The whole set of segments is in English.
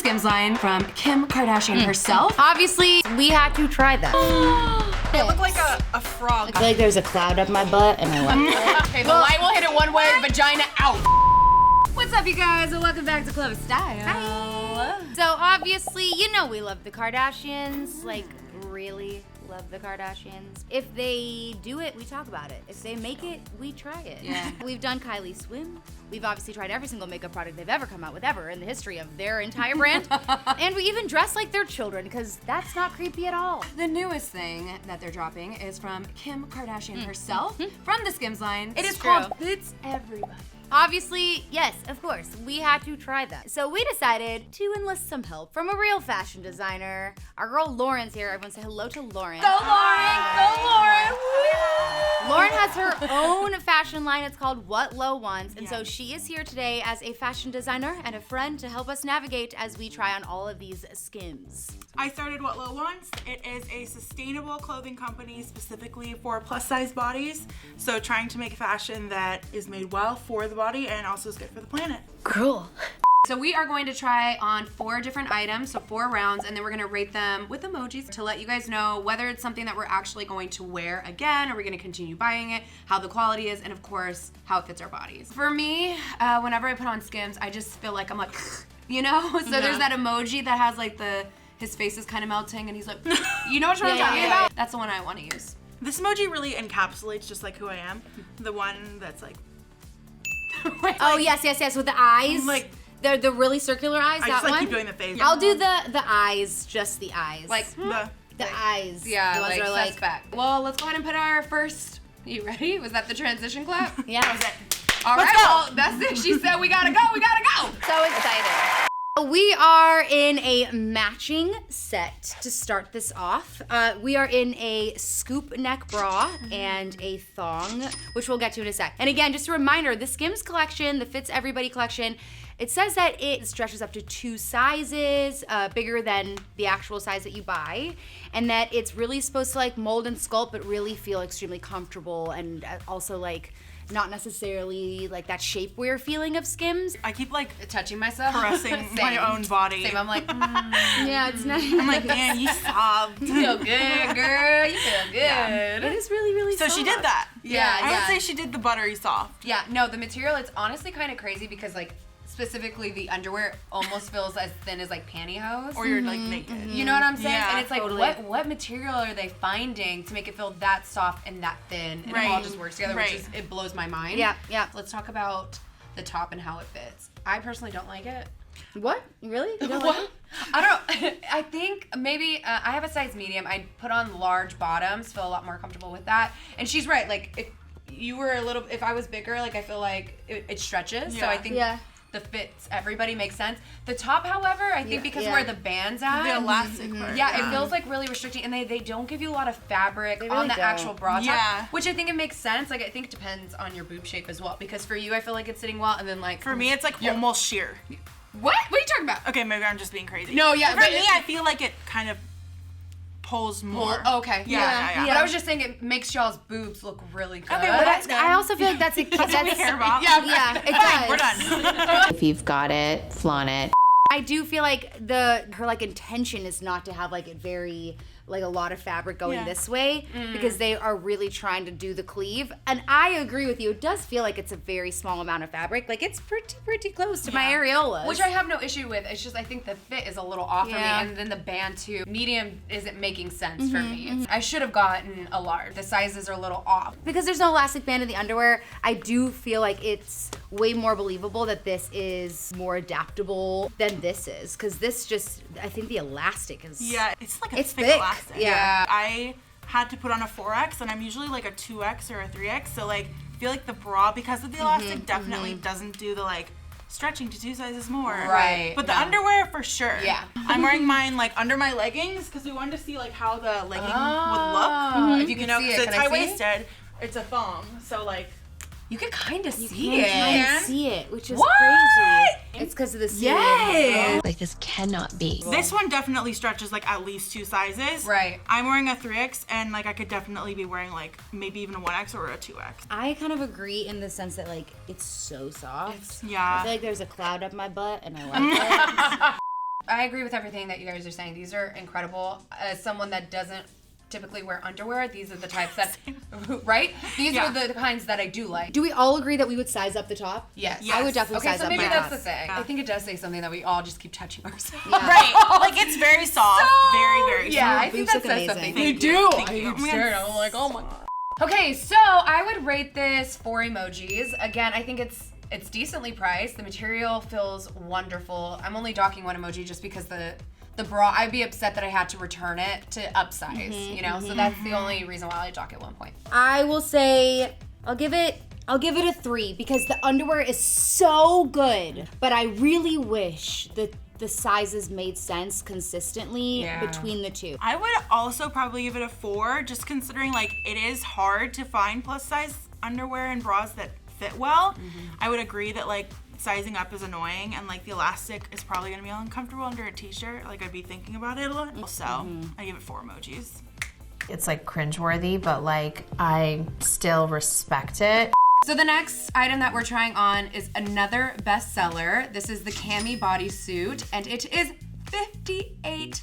SKIMS line from Kim Kardashian herself. Obviously, we had to try that. It looked like a frog. I feel like there's a cloud up my butt and I like it. Okay, the light will hit it one way, vagina out. What's up, you guys, and welcome back to Clevver Style. Hi. So obviously, you know we love the Kardashians, like really love the Kardashians. If they do it, we talk about it. If they make it, we try it. Yeah. We've done Kylie Swim. We've obviously tried every single makeup product they've ever come out with ever in the history of their entire brand. And we even dress like their children, because that's not creepy at all. The newest thing that they're dropping is from Kim Kardashian herself from the SKIMS line. It is called Fits Everybody. Obviously, yes, of course, we had to try that. So we decided to enlist some help from a real fashion designer. Our girl Lauren's here. Everyone say hello to Lauren. Go Lauren! Go Lauren! Lauren has her own fashion line. It's called What Lo Wants. And so she is here today as a fashion designer and a friend to help us navigate as we try on all of these SKIMS. I started What Lo Wants. It is a sustainable clothing company specifically for plus size bodies. So trying to make fashion that is made well for the body and also is good for the planet. Cool. So we are going to try on 4 different items, so 4 rounds, and then we're gonna rate them with emojis to let you guys know whether it's something that we're actually going to wear again, or we're gonna continue buying it, how the quality is, and of course, how it fits our bodies. For me, whenever I put on SKIMS, I just feel like I'm like, you know? So there's that emoji that has like his face is kind of melting and he's like, you know what I'm talking about? That's the one I wanna use. This emoji really encapsulates just like who I am. The one that's like, Oh, yes, with the eyes. like, the really circular eyes, I that just like one? keep doing the face. I'll do the eyes, just the eyes. Like, the eyes. yeah, the ones that are like, suspect. Well, let's go ahead and put our first, you ready? Was that the transition clap? yeah. All right, well, that's it. She said we gotta go, we gotta go. So excited. We are in a matching set to start this off. We are in a scoop neck bra and a thong, which we'll get to in a sec. And again, just a reminder, the SKIMS collection, the Fits Everybody collection, it says that it stretches up to 2 sizes, bigger than the actual size that you buy, and that it's really supposed to like mold and sculpt, but really feel extremely comfortable and also like not necessarily like that shapewear feeling of SKIMS. I keep like Touching myself. caressing my own body. Same, I'm like, Yeah, it's nice. I'm like, man, you sobbed. you feel good, girl. You feel good. Yeah. It is really, really So soft. she did that. Yeah, I yeah. would say she did the buttery soft. Yeah, no, the material, it's honestly kind of crazy because like, specifically the underwear almost feels as thin as like pantyhose. Or you're like naked. You know what I'm saying? Yeah, and it's like, totally. what material are they finding to make it feel that soft and that thin? And it all just works together, which is, it blows my mind. Yeah, yeah. Let's talk about the top and how it fits. I personally don't like it. What? Really? You don't like it? I don't know. I think maybe I have a size medium. I'd put on large bottoms, feel a lot more comfortable with that. And she's right. Like if you were if I was bigger, like I feel like it stretches. So I think the Fits Everybody makes sense. The top, however, I think because where the band's at, The elastic part. yeah, it feels like really restricting, and they don't give you a lot of fabric really on the don't. actual bra top, Yeah. which I think it makes sense. Like I think it depends on your boob shape as well. Because for you, I feel like it's sitting well, and then like For me, it's like almost sheer. what? What are you talking about? Okay, maybe I'm just being crazy. No, yeah, For but me, I feel like it kind of pulls more. Okay. Yeah. But I was just saying it makes y'all's boobs look really good. Okay, well, that's good. I also feel like that's a That's what we care about. Yeah, it does. We're done. If you've got it, flaunt it. I do feel like her like intention is not to have like it very like a lot of fabric going this way because they are really trying to do the cleave. And I agree with you. It does feel like it's a very small amount of fabric. Like it's pretty close to my areolas. Which I have no issue with. It's just I think the fit is a little off for me, Yeah. and then the band too. Medium isn't making sense for me. I should have gotten a large. The sizes are a little off. because there's no elastic band in the underwear, I do feel like it's way more believable that this is more adaptable than this is. Because this just, I think the elastic is... Yeah, it's like a It's thick thick. elastic. Yeah. I had to put on a 4X and I'm usually like a 2X or a 3X. So like, I feel like the bra, because of the elastic, definitely doesn't do the like stretching to 2 sizes more. Right. But the underwear for sure. Yeah. I'm wearing mine like under my leggings because we wanted to see like how the legging would look. If you can You know, see because it, it's can I see? high-waisted. It's a thong. So like, You can kind of see You it. can't see it, which is What? crazy. It's because of the seam. Yes. Like this cannot be. this one definitely stretches like at least 2 sizes. Right. I'm wearing a 3X and like I could definitely be wearing like maybe even a 1X or a 2X. I kind of agree in the sense that like it's so soft. I Yeah. feel like there's a cloud up my butt and I like it. I agree with everything that you guys are saying. These are incredible. As someone that doesn't typically wear underwear, these are the types that, right? These are the kinds that I do like. Do we all agree that we would size up the top? Yes. I would definitely size so up maybe my that's top. the thing. I think it does say something that we all just keep touching ourselves. Yeah. Right. Like it's very soft. Very, very soft. Yeah, I think boobs that look says amazing. something. Thank They you. do. Thank you. I keep staring. I'm like, oh my god. Okay, so I would rate this 4 emojis. Again, I think it's decently priced. The material feels wonderful. I'm only docking 1 emoji just because the bra, I'd be upset that I had to return it to upsize, you know? So that's the only reason why I dock it 1 point. I will say I'll give it a 3 because the underwear is so good. But I really wish that the sizes made sense consistently between the two. I would also probably give it a 4, just considering like it is hard to find plus size underwear and bras that fit well. I would agree that like sizing up is annoying and like the elastic is probably gonna be uncomfortable under a t-shirt. Like I'd be thinking about it a lot. So I give it 4 emojis. It's like cringeworthy, but like I still respect it. So the next item that we're trying on is another bestseller. This is the cami bodysuit, and it is $58.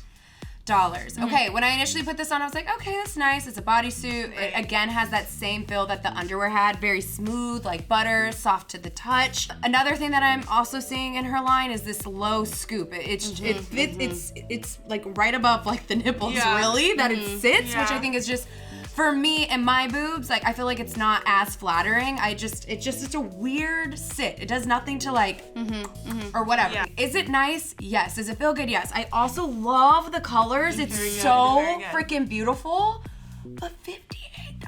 Okay, when I initially put this on, I was like, okay, that's nice. It's a bodysuit. It again has that same feel that the underwear had. Very smooth, like butter, soft to the touch. Another thing that I'm also seeing in her line is this low scoop. It's like right above like the nipples, really, that it sits, which I think is just, for me and my boobs, like I feel like it's not as flattering. It's a weird sit. It does nothing to like, or whatever. Yeah. Is it nice? Yes. Does it feel good? Yes. I also love the colors. It's so freaking beautiful. But $58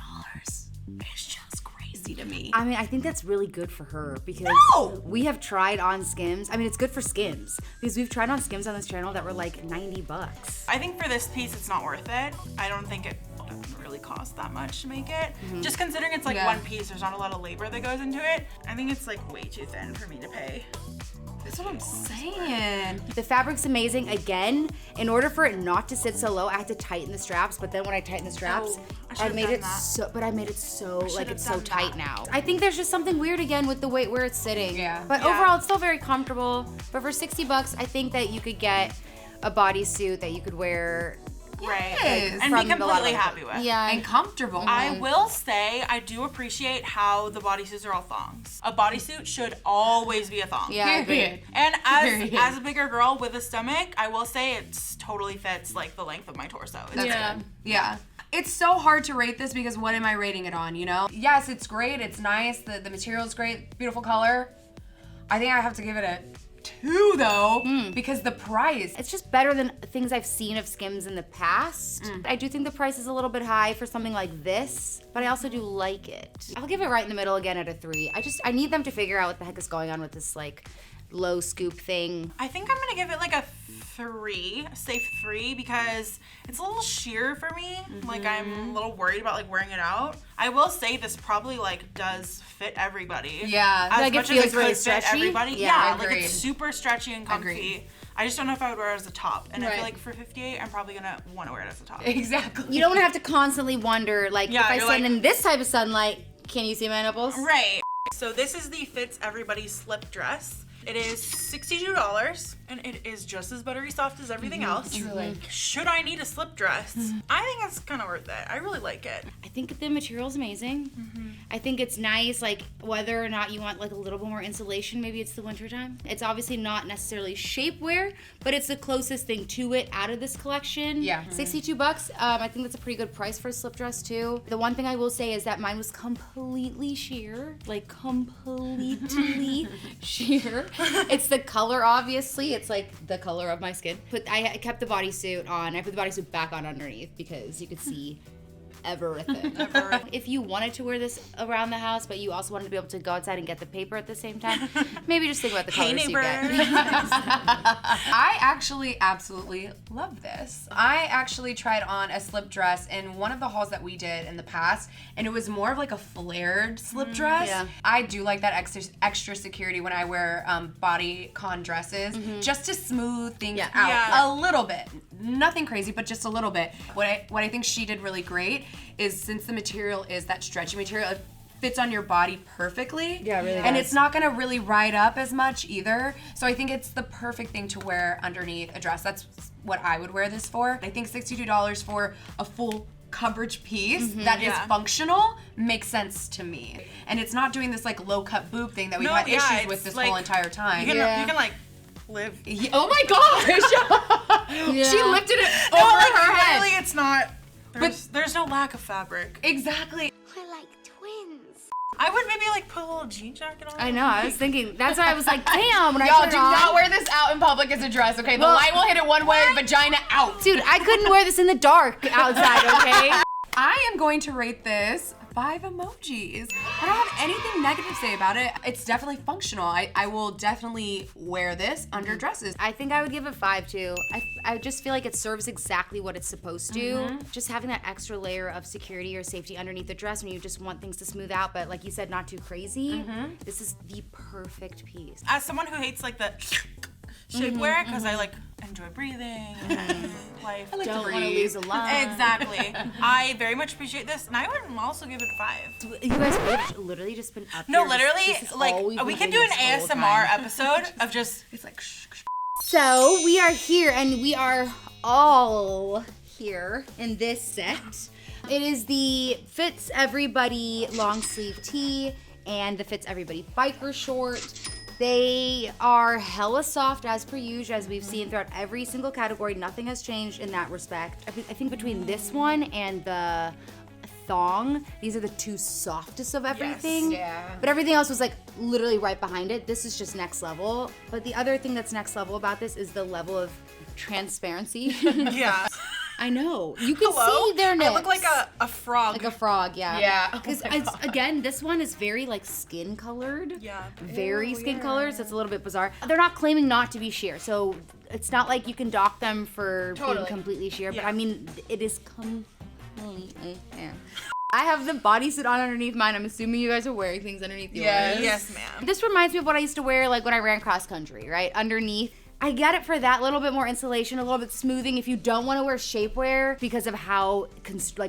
is just crazy to me. I mean, I think that's really good for her because we have tried on Skims. I mean, it's good for Skims because we've tried on Skims on this channel that were like $90. I think for this piece, it's not worth it. I don't think it doesn't really cost that much to make it. Just considering it's like one piece, there's not a lot of labor that goes into it. I think it's like way too thin for me to pay. That's what I'm saying. The fabric's amazing. Again, in order for it not to sit so low, I had to tighten the straps. But then when I tighten the straps, I made it so. But I made it so like it's so tight now. I think there's just something weird again with the weight where it's sitting. Yeah. But overall, it's still very comfortable. But for $60, I think that you could get a bodysuit that you could wear. Right. Yes. And be completely happy with. Yeah. And comfortable. I will say, I do appreciate how the bodysuits are all thongs. A bodysuit should always be a thong. Yeah, I agree. And as a bigger girl with a stomach, I will say it totally fits like the length of my torso. It's good. Yeah. It's so hard to rate this because what am I rating it on, you know? Yes, it's great, it's nice, the material's great, beautiful color. I think I have to give it a 2 though, because the price. It's just better than things I've seen of Skims in the past. I do think the price is a little bit high for something like this, but I also do like it. I'll give it right in the middle again at a 3. I need them to figure out what the heck is going on with this like low scoop thing. I think I'm gonna give it like a 3, a safe 3, because it's a little sheer for me. Like I'm a little worried about like wearing it out. I will say this probably like does fit everybody. Yeah. As Like, it much feels as it really could fit stretchy? everybody. Yeah, like agreed. it's super stretchy and comfy. Agreed. I just don't know if I would wear it as a top. And I Right. feel like for $58, I'm probably gonna want to wear it as a top. Exactly. You don't have to constantly wonder, like, Yeah, if I you're stand like- in this type of sunlight, can you see my nipples? Right. So this is the Fits Everybody slip dress. It is $62 and it is just as buttery soft as everything else. Should I need a slip dress? I think it's kind of worth it. I really like it. I think the material's amazing. I think it's nice, like, whether or not you want like a little bit more insulation, maybe it's the winter time. It's obviously not necessarily shapewear, but it's the closest thing to it out of this collection. Yeah. $62. I think that's a pretty good price for a slip dress too. The one thing I will say is that mine was completely sheer, like completely sheer. It's the color, obviously. It's like the color of my skin. But I kept the bodysuit on. I put the bodysuit back on underneath because you could see everything. If you wanted to wear this around the house, but you also wanted to be able to go outside and get the paper at the same time, maybe just think about the colors you get. I actually absolutely love this. I actually tried on a slip dress in one of the hauls that we did in the past, and it was more of like a flared slip dress. Yeah. I do like that extra security when I wear bodycon dresses, just to smooth things out a little bit. Nothing crazy, but just a little bit. What I think she did really great is, since the material is that stretchy material, it fits on your body perfectly. Yeah, it really And does. it's not gonna really ride up as much either. So I think it's the perfect thing to wear underneath a dress. That's what I would wear this for. I think $62 for a full coverage piece that is functional makes sense to me. And it's not doing this like low cut boob thing that we've had issues with this whole entire time. You can like live. Oh my gosh! She lifted it over her head. Really, it's not. There's no lack of fabric. Exactly. We're like twins. I would maybe like put a little jean jacket on. I know. I was thinking. That's why I was like, damn. When I Y'all put it do on, not wear this out in public as a dress, okay? The light will hit it one way, vagina out. dude, I couldn't wear this in the dark outside. Okay. I am going to rate this 5 emojis. I don't have anything negative to say about it. It's definitely functional. I will definitely wear this under dresses. I think I would give it 5 too. I just feel like it serves exactly what it's supposed to. Just having that extra layer of security or safety underneath the dress when you just want things to smooth out, but like you said, not too crazy. This is the perfect piece. As someone who hates like the shapewear, because I like enjoy breathing, life. I like to Don't want to breathe. lose a line. Exactly. I very much appreciate this, and I would also give it a 5. You guys have literally just been up No, here. literally, This is like all we've we been can do doing an this whole ASMR time. episode of just. It's like shh, shh. So we are here, and we are all here in this set. It is the Fits Everybody long sleeve tee and the Fits Everybody biker short. They are hella soft as per usual, as we've seen throughout every single category. Nothing has changed in that respect. I think between this one and the thong, these are the two softest of everything. yeah. But everything else was like literally right behind it. This is just next level. But the other thing that's next level about this is the level of transparency. Yeah. I know. You can Hello? see their nips. I look like a frog. Like a frog, yeah. Yeah. Because again, this one is very like skin colored. Yeah. Very skin colored, so it's a little bit bizarre. They're not claiming not to be sheer, so it's not like you can dock them for being completely sheer, but I mean, it is completely sheer. I have the bodysuit on underneath mine. I'm assuming you guys are wearing things underneath yours. Yes, ma'am. This reminds me of what I used to wear like when I ran cross country, right? Underneath. I get it for that little bit more insulation, a little bit smoothing. If you don't want to wear shapewear because of how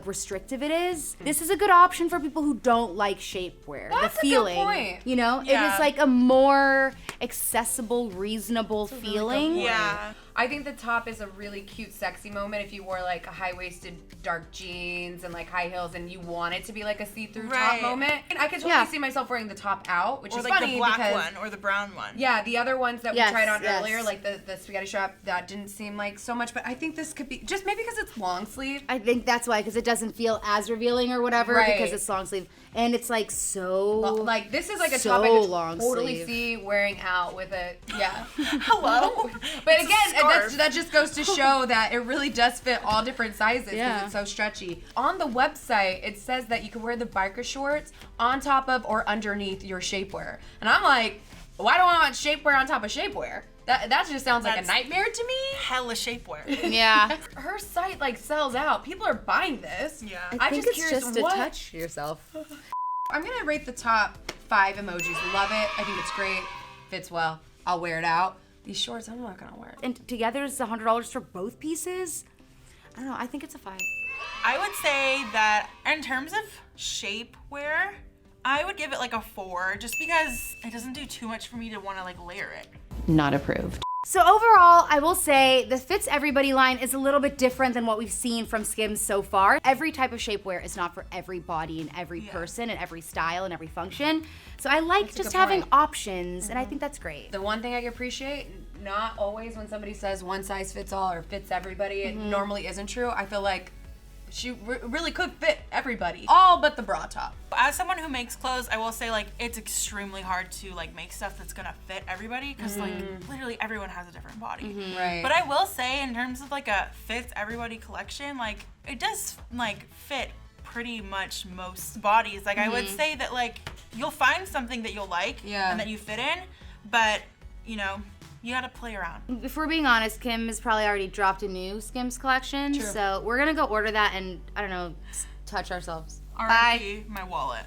restrictive it is, this is a good option for people who don't like shapewear. That's the a good feeling, point. you know, Yeah. it is like a more accessible, reasonable feeling. Yeah. I think the top is a really cute, sexy moment if you wore like a high-waisted dark jeans and like high heels and you want it to be like a see-through top Right. moment. And I could totally Yeah. see myself wearing the top out, which Or is like funny the black because one or the brown one. yeah, the other ones that Yes, we tried on yes. earlier, like the spaghetti strap, that didn't seem like so much, but I think this could be just maybe because it's long sleeve. I think that's why, because it doesn't feel as revealing or whatever, Right. because it's long sleeve. And it's like so Like this is like a so top I could long totally sleeve. see wearing out with a Hello. But It's a again, scarf. that just goes to show that it really does fit all different sizes because Yeah. it's so stretchy. On the website, it says that you can wear the biker shorts on top of or underneath your shapewear. And I'm like, why do I want shapewear on top of shapewear? That just sounds like a That's- nightmare to me. Hella shapewear. Yeah. Her site like sells out. People are buying this. Yeah. I I'm think just it's curious just to what- touch yourself. I'm gonna rate the top 5 emojis. Love it. I think it's great. Fits well. I'll wear it out. These shorts, I'm not gonna wear it. And together it's $100 for both pieces. I don't know. I think it's a 5. I would say that in terms of shapewear, I would give it like a 4 just because it doesn't do too much for me to want to like layer it. Not approved. So overall, I will say the Fits Everybody line is a little bit different than what we've seen from Skims so far. Every type of shapewear is not for every body and every person and every style and every function. So I like just good having point. options, and I think that's great. The one thing I appreciate, not always when somebody says one size fits all or fits everybody, it normally isn't true. I feel like she really could fit everybody, all but the bra top. As someone who makes clothes, I will say like it's extremely hard to like make stuff that's gonna fit everybody because like literally everyone has a different body. Right. But I will say in terms of like a fits everybody collection, like it does like fit pretty much most bodies. Like I would say that like you'll find something that you'll like Yeah. and that you fit in, but you know, you gotta play around. If we're being honest, Kim has probably already dropped a new Skims collection. True. So we're gonna go order that and, I don't know, touch ourselves. R.I.P. my wallet.